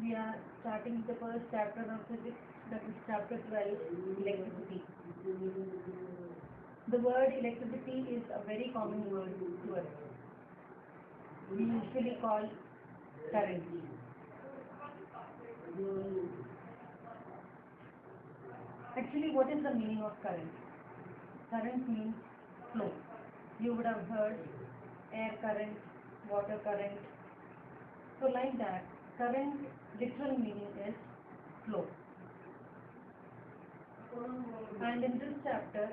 We are starting the first chapter of physics, that is chapter 12, electricity. The word electricity is a very common word to us. We usually call current. Actually, what is the meaning of current? Current means flow. You would have heard air current, water current. So like that, current literal meaning is flow. And in this chapter,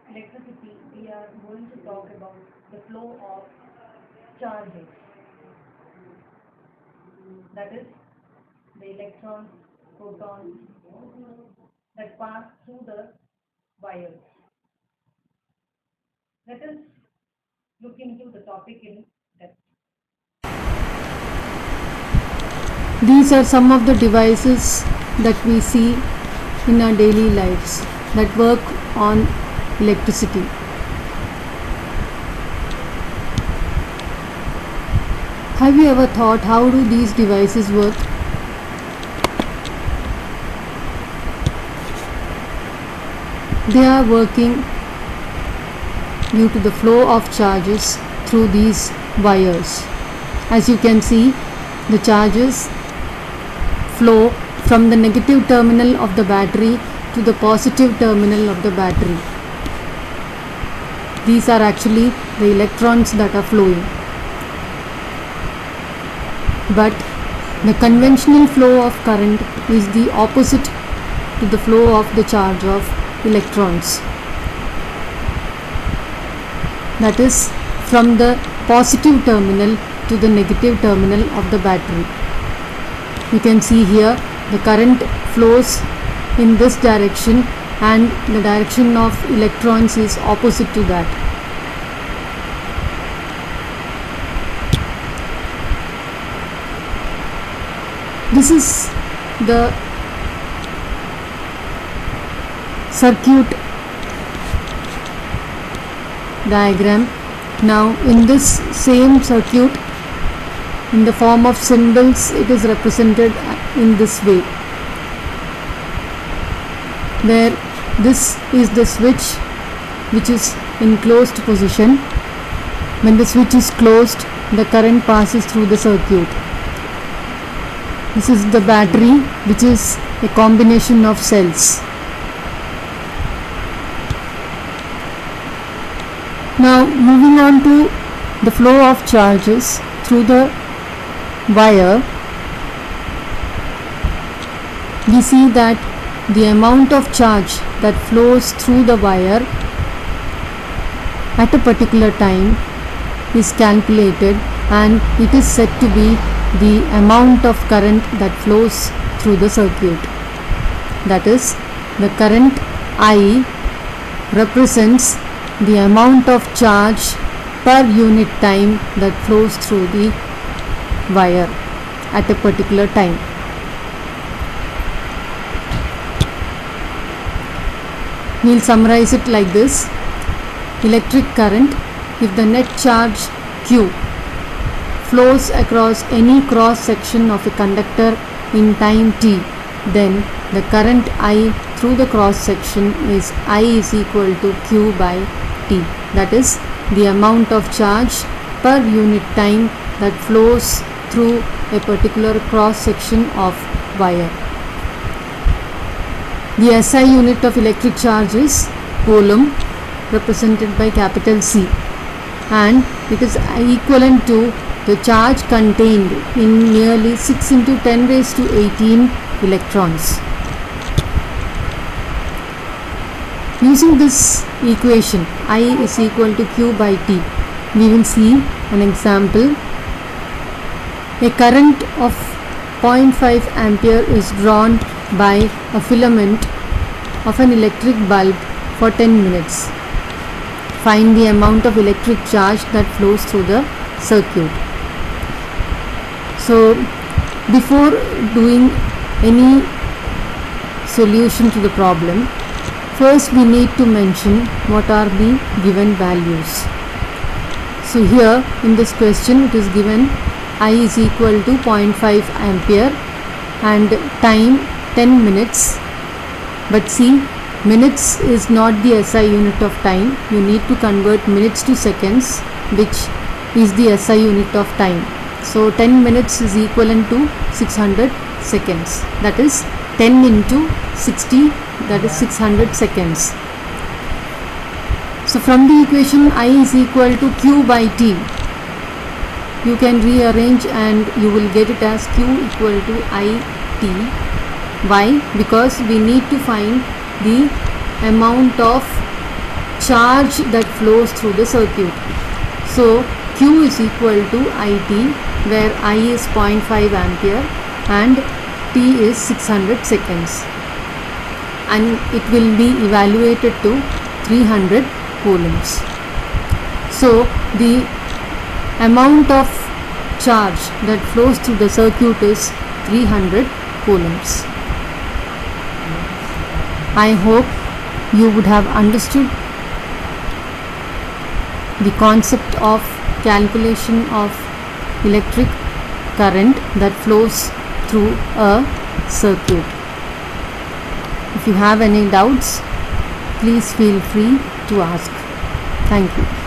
electricity, we are going to talk about the flow of charges. That is, the electrons, protons that pass through the wires. Let us look into the topic in depth. These are some of the devices that we see in our daily lives that work on electricity. Have you ever thought, how do these devices work? They are working due to the flow of charges through these wires. As you can see, the charges flow from the negative terminal of the battery to the positive terminal of the battery. These are actually the electrons that are flowing. But the conventional flow of current is the opposite to the flow of the charge of electrons. That is, from the positive terminal to the negative terminal of the battery. You can see here the current flows in this direction and the direction of electrons is opposite to that. This is the circuit diagram. Now in this same circuit, in the form of symbols, it is represented in this way, where this is the switch which is in closed position. When the switch is closed, the current passes through the circuit. This is the battery, which is a combination of cells. Now moving on to the flow of charges through the wire, we see that the amount of charge that flows through the wire at a particular time is calculated, and it is said to be the amount of current that flows through the circuit. That is, the current I represents the amount of charge per unit time that flows through the wire at a particular time. We'll summarize it like this. Electric current, if the net charge Q flows across any cross section of a conductor in time t, then the current I through the cross section is I is equal to Q by T. That is the amount of charge per unit time that flows through a particular cross section of wire. The SI unit of electric charge is coulomb, represented by capital C, and it is equivalent to the charge contained in nearly 6 into 10 raised to 18 electrons. Using this equation, I is equal to Q by T, we will see an example. A current of 0.5 ampere is drawn by a filament of an electric bulb for 10 minutes. Find the amount of electric charge that flows through the circuit. So, before doing any solution to the problem, first we need to mention what are the given values. So here in this question it is given I is equal to 0.5 ampere and time 10 minutes. But see, minutes is not the SI unit of time. You need to convert minutes to seconds, which is the SI unit of time. So 10 minutes is equivalent to 600 seconds. That is 10 into 60, that is 600 seconds. So from the equation I is equal to Q by T, you can rearrange and you will get it as Q equal to IT. Why? Because we need to find the amount of charge that flows through the circuit. So Q is equal to IT, where I is 0.5 ampere and T is 600 seconds, and it will be evaluated to 300 coulombs. So the amount of charge that flows through the circuit is 300 coulombs. I hope you would have understood the concept of calculation of electric current that flows through a circuit. If you have any doubts, please feel free to ask. Thank you.